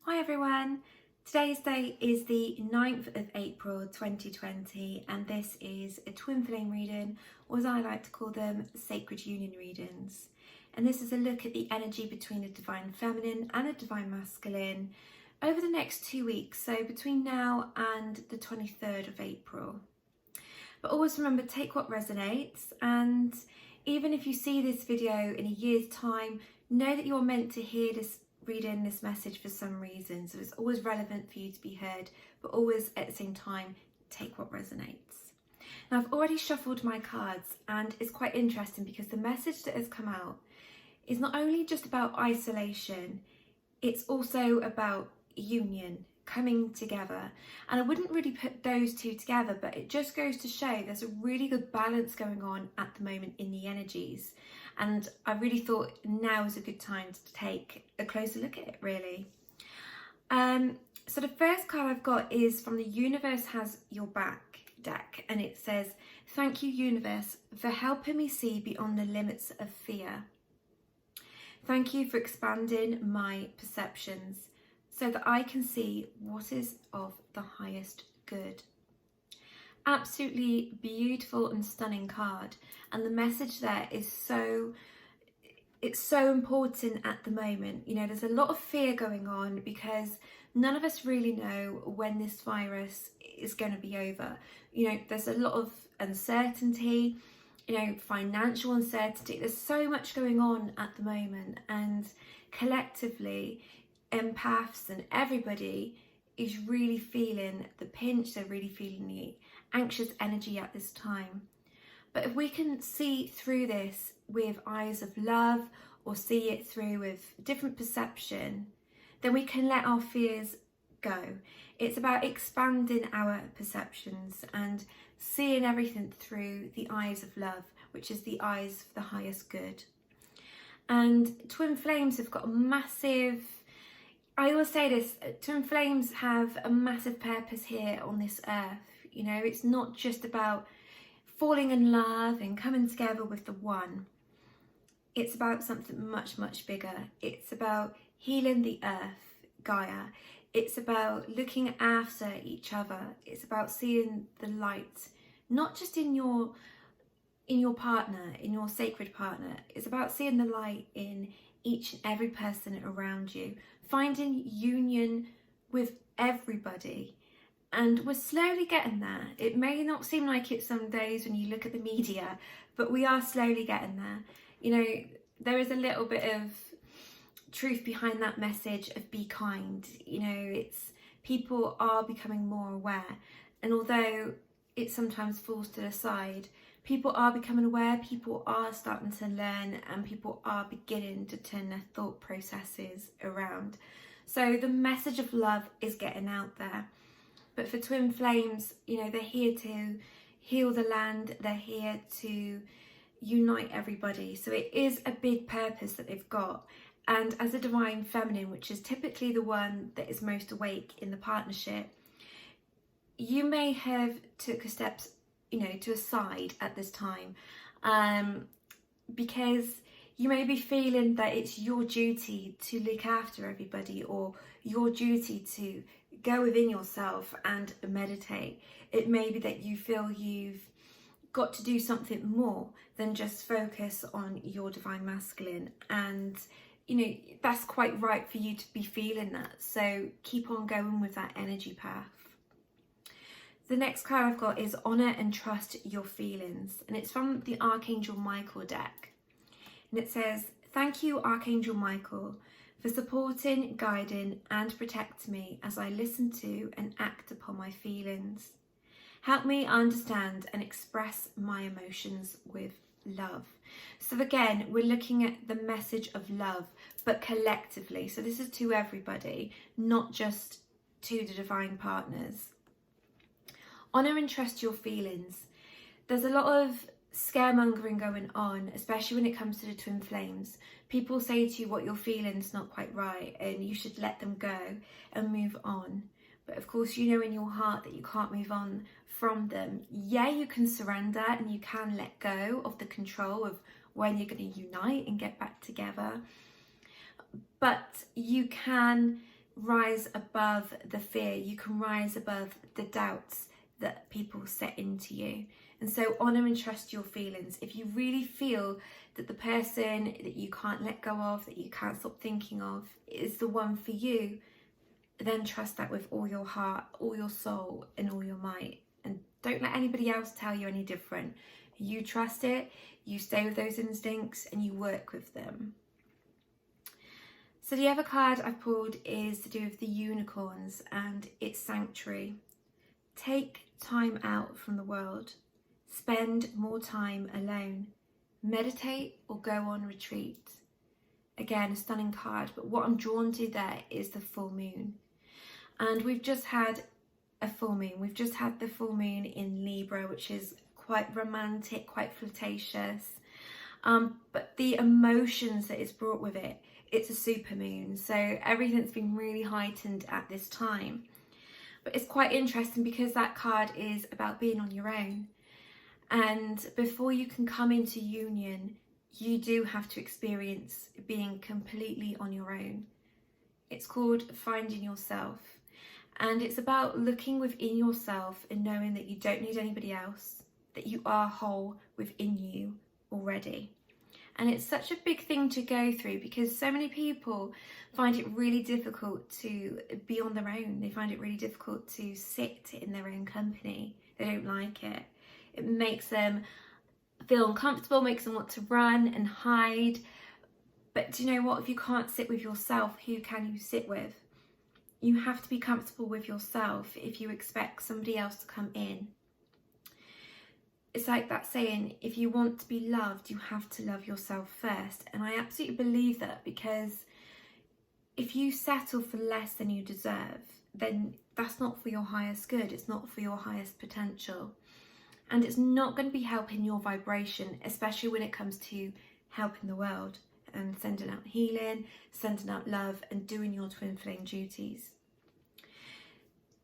Hi everyone, today's date is the 9th of April 2020 and this is a twin flame reading, or as I like to call them, sacred union readings. And this is a look at the energy between a divine feminine and a divine masculine over the next 2 weeks, so between now and the 23rd of April. But always remember, take what resonates, and even if you see this video in a year's time, know that you're meant to hear this reading, this message for some reason. So it's always relevant for you to be heard, but always at the same time, take what resonates. Now I've already shuffled my cards and it's quite interesting because the message that has come out is not only just about isolation, it's also about union, coming together. And I wouldn't really put those two together, but it just goes to show there's a really good balance going on at the moment in the energies. And I really thought now is a good time to take a closer look at it, really. So the first card I've got is from the Universe Has Your Back deck, and it says, "Thank you, Universe, for helping me see beyond the limits of fear. Thank you for expanding my perceptions so that I can see what is of the highest good." Absolutely beautiful and stunning card, and the message there is so important at the moment. You know, there's a lot of fear going on because none of us really know when this virus is going to be over. You know, there's a lot of uncertainty, you know, financial uncertainty. There's so much going on at the moment, and collectively empaths and everybody is really feeling the pinch. They're really feeling the anxious energy at this time. But if we can see through this with eyes of love, or see it through with different perception, then we can let our fears go. It's about expanding our perceptions and seeing everything through the eyes of love, which is the eyes of the highest good. And twin flames have got a massive, I always say this, twin flames have a massive purpose here on this earth. You know, it's not just about falling in love and coming together with the one. It's about something much, much bigger. It's about healing the earth, Gaia. It's about looking after each other. It's about seeing the light, not just in your partner, in your sacred partner. It's about seeing the light in each and every person around you, finding union with everybody. And we're slowly getting there. It may not seem like it some days when you look at the media, but we are slowly getting there. You know, there is a little bit of truth behind that message of be kind. You know, it's people are becoming more aware. And although it sometimes falls to the side, people are becoming aware, people are starting to learn, and people are beginning to turn their thought processes around. So the message of love is getting out there. But for twin flames, you know, they're here to heal the land, they're here to unite everybody. So it is a big purpose that they've got. And as a divine feminine, which is typically the one that is most awake in the partnership, you may have took a step, you know, to a side at this time, because you may be feeling that it's your duty to look after everybody, or your duty to go within yourself and meditate. It may be that you feel you've got to do something more than just focus on your divine masculine, and you know, that's quite right for you to be feeling that. So keep on going with that energy path. The next card I've got is Honor and Trust Your Feelings, and it's from the Archangel Michael deck. And it says, "Thank you, Archangel Michael, for supporting, guiding and protecting me as I listen to and act upon my feelings. Help me understand and express my emotions with love." So again, we're looking at the message of love, but collectively. So this is to everybody, not just to the divine partners. Honor and trust your feelings. There's a lot of scaremongering going on, especially when it comes to the twin flames. People say to you what you're feeling is not quite right and you should let them go and move on. But of course, you know in your heart that you can't move on from them. Yeah, you can surrender and you can let go of the control of when you're going to unite and get back together. But you can rise above the fear. You can rise above the doubts that people set into you. And so honour and trust your feelings. If you really feel that the person that you can't let go of, that you can't stop thinking of, is the one for you, then trust that with all your heart, all your soul, and all your might. And don't let anybody else tell you any different. You trust it, you stay with those instincts, and you work with them. So the other card I've pulled is to do with the unicorns, and it's sanctuary. Take time out from the world. Spend more time alone. Meditate or go on retreat. Again, a stunning card, but what I'm drawn to there is the full moon. And we've just had a full moon. We've just had the full moon in Libra, which is quite romantic, quite flirtatious. But the emotions that it's brought with it, it's a super moon. So everything's been really heightened at this time. But it's quite interesting because that card is about being on your own. And before you can come into union, you do have to experience being completely on your own. It's called finding yourself. And it's about looking within yourself and knowing that you don't need anybody else, that you are whole within you already. And it's such a big thing to go through because so many people find it really difficult to be on their own. They find it really difficult to sit in their own company. They don't like it. It makes them feel uncomfortable, makes them want to run and hide. But do you know what? If you can't sit with yourself, who can you sit with? You have to be comfortable with yourself if you expect somebody else to come in. It's like that saying, if you want to be loved, you have to love yourself first. And I absolutely believe that, because if you settle for less than you deserve, then that's not for your highest good. It's not for your highest potential. And it's not going to be helping your vibration, especially when it comes to helping the world and sending out healing, sending out love, and doing your twin flame duties.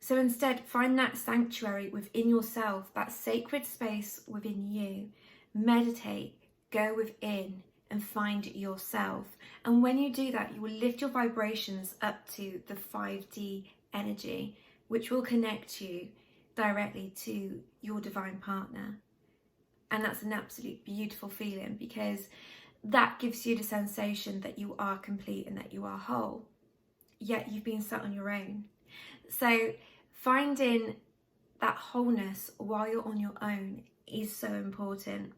So instead, find that sanctuary within yourself, that sacred space within you. Meditate, go within and find yourself. And when you do that, you will lift your vibrations up to the 5D energy, which will connect you directly to your divine partner. And that's an absolute beautiful feeling, because that gives you the sensation that you are complete and that you are whole, yet you've been sat on your own. So finding that wholeness while you're on your own is so important.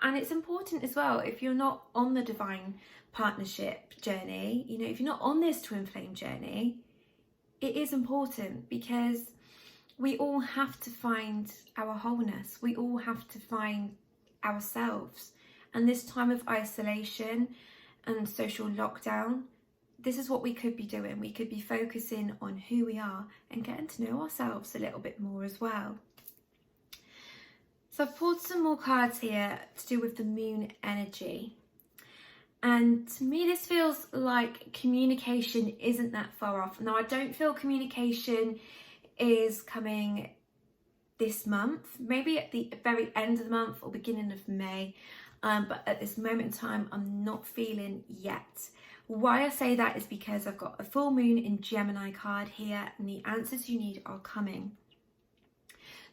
And it's important as well if you're not on the divine partnership journey, if you're not on this twin flame journey, it is important, because we all have to find our wholeness. We all have to find ourselves. And this time of isolation and social lockdown, this is what we could be doing. We could be focusing on who we are and getting to know ourselves a little bit more as well. So I've pulled some more cards here to do with the moon energy. And to me, this feels like communication isn't that far off. Now, I don't feel communication is coming this month, maybe at the very end of the month or beginning of May. But at this moment in time, I'm not feeling yet. Why I say that is because I've got a full moon in Gemini card here, and the answers you need are coming.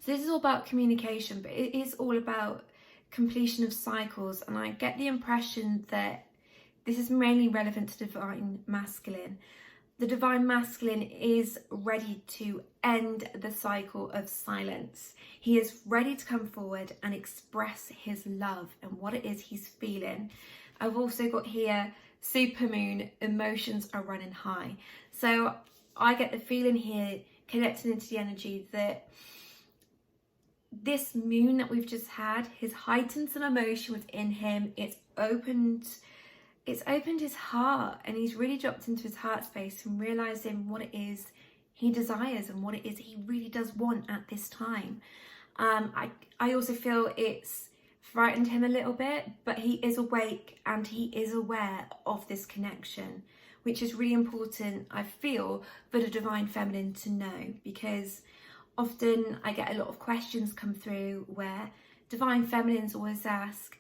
So this is all about communication, but it is all about completion of cycles. And I get the impression that this is mainly relevant to divine masculine. The divine masculine is ready to end the cycle of silence. He is ready to come forward and express his love and what it is he's feeling. I've also got here supermoon, emotions are running high. So I get the feeling here, connecting into the energy, that this moon that we've just had has heightened some emotion within him. It's opened his heart, and he's really dropped into his heart space and realizing what it is he desires and what it is he really does want at this time. I also feel it's frightened him a little bit, but he is awake and he is aware of this connection, which is really important, I feel, for the divine feminine to know, because often I get a lot of questions come through where divine feminines always ask,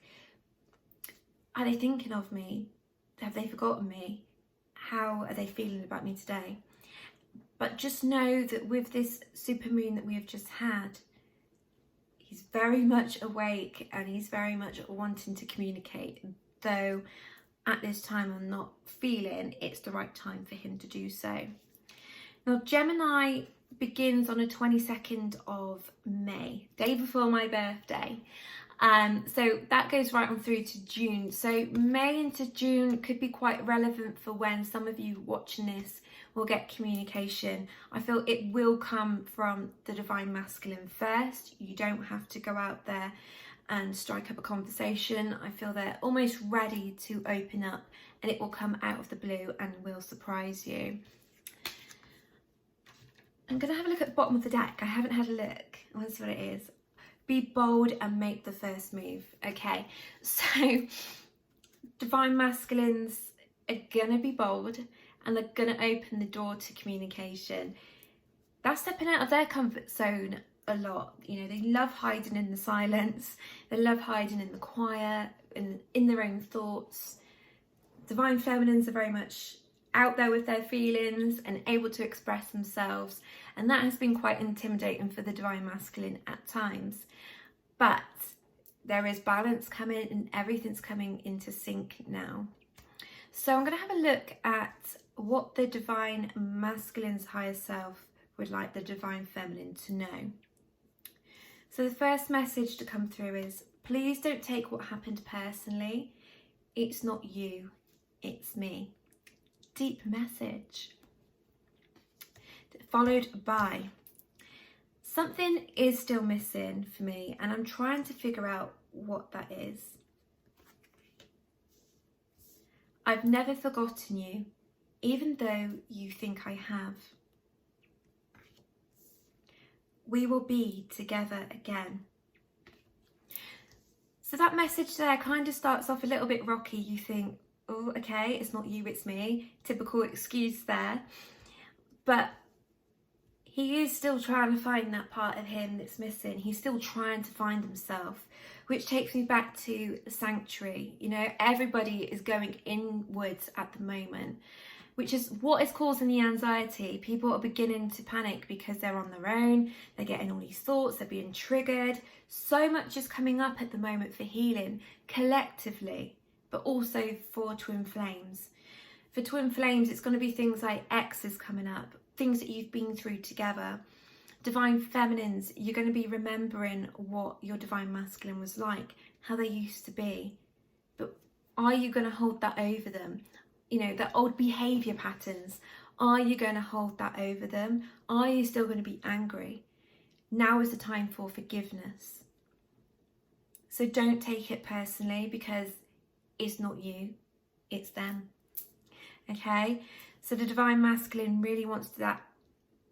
are they thinking of me? Have they forgotten me? How are they feeling about me today? But just know that with this supermoon that we have just had, he's very much awake and he's very much wanting to communicate, though at this time I'm not feeling it's the right time for him to do so. Now, Gemini begins on the 22nd of May, day before my birthday. So that goes right on through to June. So May into June could be quite relevant for when some of you watching this will get communication. I feel it will come from the divine masculine first. You don't have to go out there and strike up a conversation. I feel they're almost ready to open up, and it will come out of the blue and will surprise you. I'm going to have a look at the bottom of the deck. I haven't had a look. Let's see what it is. Be bold and make the first move. Okay, so divine masculines are going to be bold and they're going to open the door to communication. That's stepping out of their comfort zone a lot. You know, they love hiding in the silence. They love hiding in the quiet and in their own thoughts. Divine feminines are very much out there with their feelings and able to express themselves, and that has been quite intimidating for the divine masculine at times. But there is balance coming and everything's coming into sync now. So I'm going to have a look at what the divine masculine's higher self would like the divine feminine to know. So the first message to come through is, please don't take what happened personally. It's not you, it's me. Deep message. Followed by, something is still missing for me and I'm trying to figure out what that is. I've never forgotten you, even though you think I have. We will be together again. So that message there kind of starts off a little bit rocky. You think, oh, okay, it's not you, it's me. Typical excuse there. But he is still trying to find that part of him that's missing. He's still trying to find himself, which takes me back to the sanctuary. You know, everybody is going inwards at the moment, which is what is causing the anxiety. People are beginning to panic because they're on their own. They're getting all these thoughts, they're being triggered. So much is coming up at the moment for healing collectively, but also for twin flames. For twin flames, it's going to be things like exes coming up, things that you've been through together. Divine feminines, you're going to be remembering what your divine masculine was like, how they used to be. But are you going to hold that over them? You know, the old behaviour patterns, are you going to hold that over them? Are you still going to be angry? Now is the time for forgiveness. So don't take it personally, because it's not you, it's them. Okay, so the divine masculine really wants that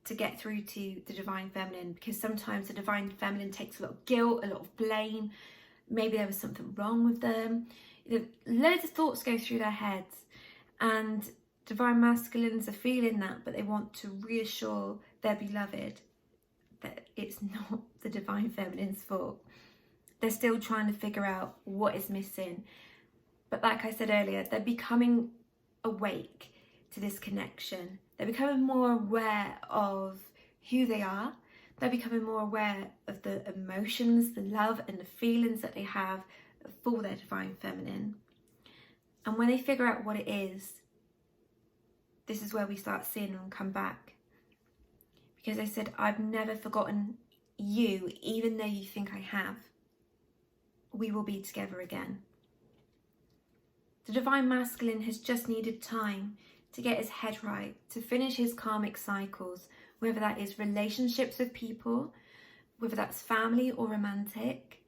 to get through to the divine feminine, because sometimes the divine feminine takes a lot of guilt, a lot of blame. Maybe there was something wrong with them. Loads of thoughts go through their heads, and divine masculines are feeling that, but they want to reassure their beloved that it's not the divine feminine's fault. They're still trying to figure out what is missing. But like I said earlier, they're becoming awake to this connection. They're becoming more aware of who they are. They're becoming more aware of the emotions, the love and the feelings that they have for their divine feminine. And when they figure out what it is, this is where we start seeing them come back. Because they said, I've never forgotten you, even though you think I have. We will be together again. The divine masculine has just needed time to get his head right, to finish his karmic cycles, whether that is relationships with people, whether that's family or romantic.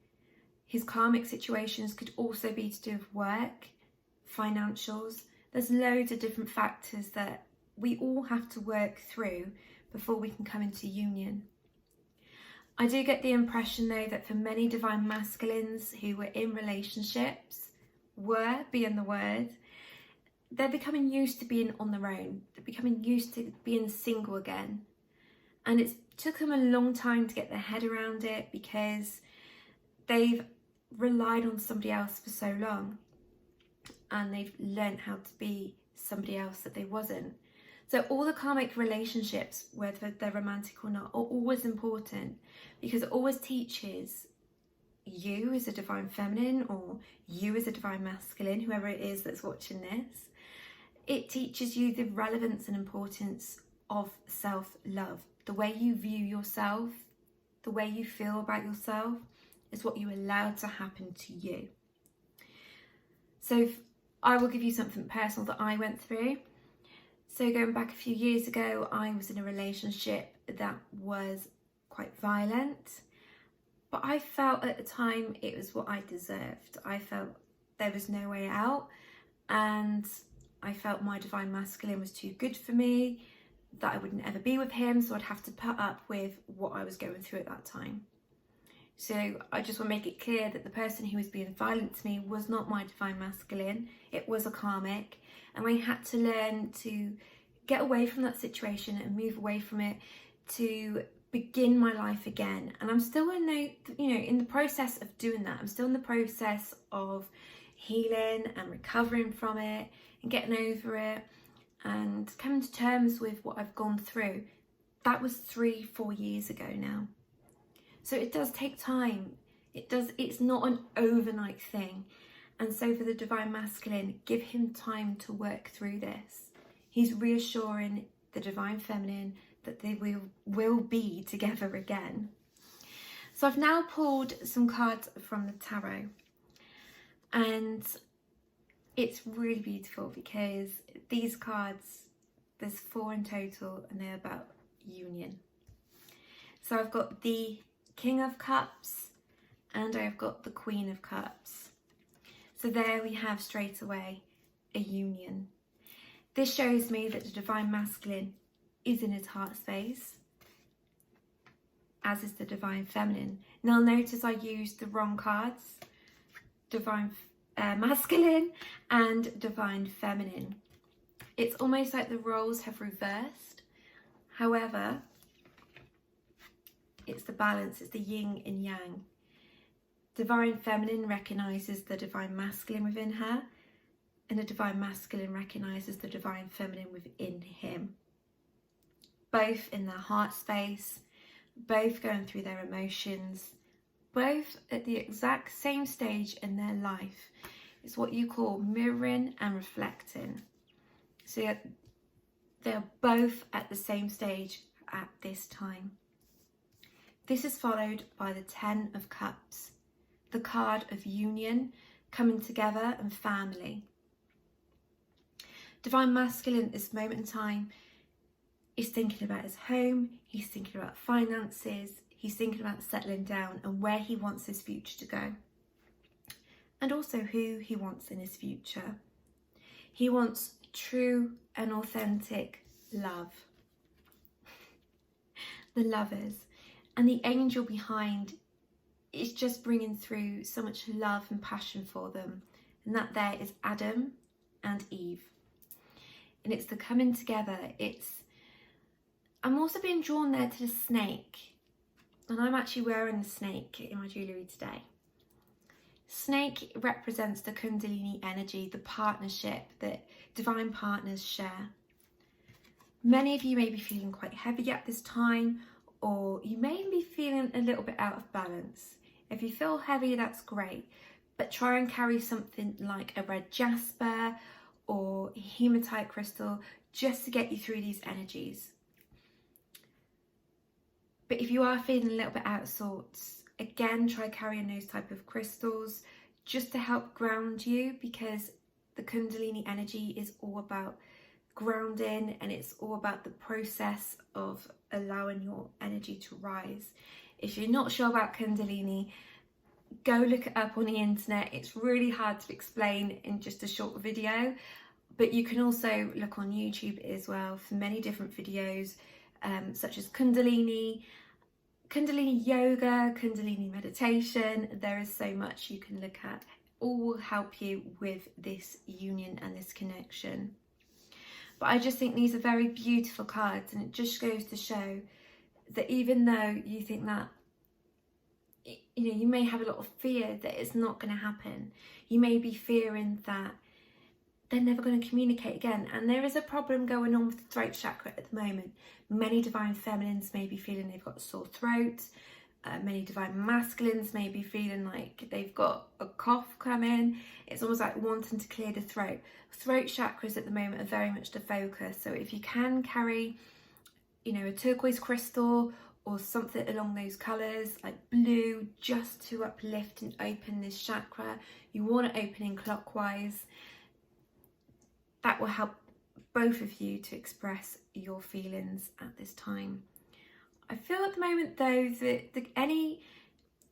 His karmic situations could also be to do with work, financials. There's loads of different factors that we all have to work through before we can come into union. I do get the impression though that for many divine masculines who were in relationships, were being the word, they're becoming used to being on their own. They're becoming used to being single again. And it's took them a long time to get their head around it, because they've relied on somebody else for so long. And they've learned how to be somebody else that they wasn't. So all the karmic relationships, whether they're romantic or not, are always important, because it always teaches you as a divine feminine, or you as a divine masculine, whoever it is that's watching this. It teaches you the relevance and importance of self-love. The way you view yourself, the way you feel about yourself, is what you allow to happen to you. So I will give you something personal that I went through. So going back a few years ago, I was in a relationship that was quite violent, but I felt at the time it was what I deserved. I felt there was no way out, and I felt my divine masculine was too good for me, that I wouldn't ever be with him, so I'd have to put up with what I was going through at that time. So I just want to make it clear that the person who was being violent to me was not my divine masculine, it was a karmic, and I had to learn to get away from that situation and move away from it to begin my life again. And I'm still in the process of doing that. I'm still in the process of healing and recovering from it and getting over it and coming to terms with what I've gone through. That was 3-4 years ago now. So it does take time. It's not an overnight thing. And so for the divine masculine, give him time to work through this. He's reassuring the divine feminine that they will be together again. So I've now pulled some cards from the tarot, and it's really beautiful because these cards, there's 4 in total, and they're about union. So I've got the King of Cups and I've got the Queen of Cups. So there we have straight away a union. This shows me that the divine masculine is in his heart space, as is the divine feminine. Now notice I used the wrong cards, divine masculine and divine feminine. It's almost like the roles have reversed. However, it's the balance, it's the yin and yang. Divine feminine recognises the divine masculine within her, and the divine masculine recognises the divine feminine within him. Both in their heart space, both going through their emotions, both at the exact same stage in their life. It's what you call mirroring and reflecting. So they're both at the same stage at this time. This is followed by the 10 of Cups, the card of union, coming together, and family. Divine masculine at this moment in time is thinking about his home, he's thinking about finances, he's thinking about settling down and where he wants his future to go. And also who he wants in his future. He wants true and authentic love. The lovers. And the angel behind is just bringing through so much love and passion for them. And that there is Adam and Eve. And it's the coming together. I'm also being drawn there to the snake. And I'm actually wearing the snake in my jewellery today. Snake represents the Kundalini energy, the partnership that divine partners share. Many of you may be feeling quite heavy at this time, or you may be feeling a little bit out of balance. If you feel heavy, that's great, but try and carry something like a red jasper or hematite crystal just to get you through these energies. But if you are feeling a little bit out of sorts, again, try carrying those type of crystals just to help ground you, because the Kundalini energy is all about grounding, and it's all about the process of allowing your energy to rise. If you're not sure about Kundalini, go look it up on the internet. It's really hard to explain in just a short video, but you can also look on YouTube as well for many different videos, such as Kundalini yoga, Kundalini meditation. There is so much you can look at. All will help you with this union and this connection. But I just think these are very beautiful cards, and it just goes to show that even though you think that, you may have a lot of fear that it's not going to happen. You may be fearing that they're never going to communicate again. And there is a problem going on with the throat chakra at the moment. Many divine feminines may be feeling they've got a sore throat. Many divine masculines may be feeling like they've got a cough coming. It's almost like wanting to clear the throat. Throat chakras at the moment are very much the focus. So if you can carry, you know, a turquoise crystal or something along those colours, like blue, just to uplift and open this chakra, you want to open in clockwise. That will help both of you to express your feelings at this time. I feel at the moment though that any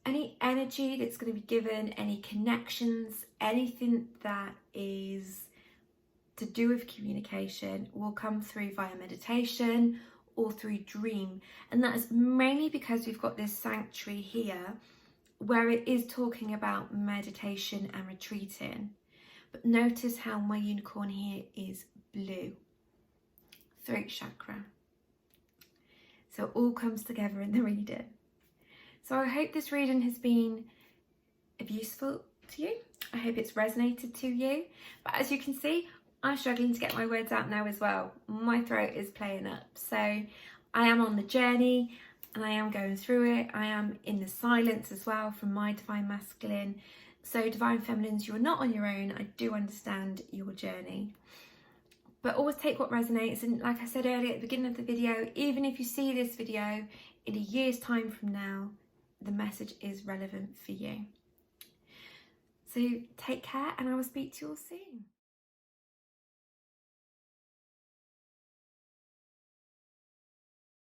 energy that's going to be given, any connections, anything that is to do with communication will come through via meditation or through dream. And that is mainly because we've got this sanctuary here where it is talking about meditation and retreating. But notice how my unicorn here is blue. Throat chakra. So it all comes together in the reading. So I hope this reading has been useful to you. I hope it's resonated to you. But as you can see, I'm struggling to get my words out now as well. My throat is playing up. So I am on the journey and I am going through it. I am in the silence as well from my divine masculine. So divine feminines, you're not on your own. I do understand your journey. But always take what resonates. And like I said earlier at the beginning of the video, even if you see this video in a year's time from now, the message is relevant for you. So take care and I will speak to you all soon.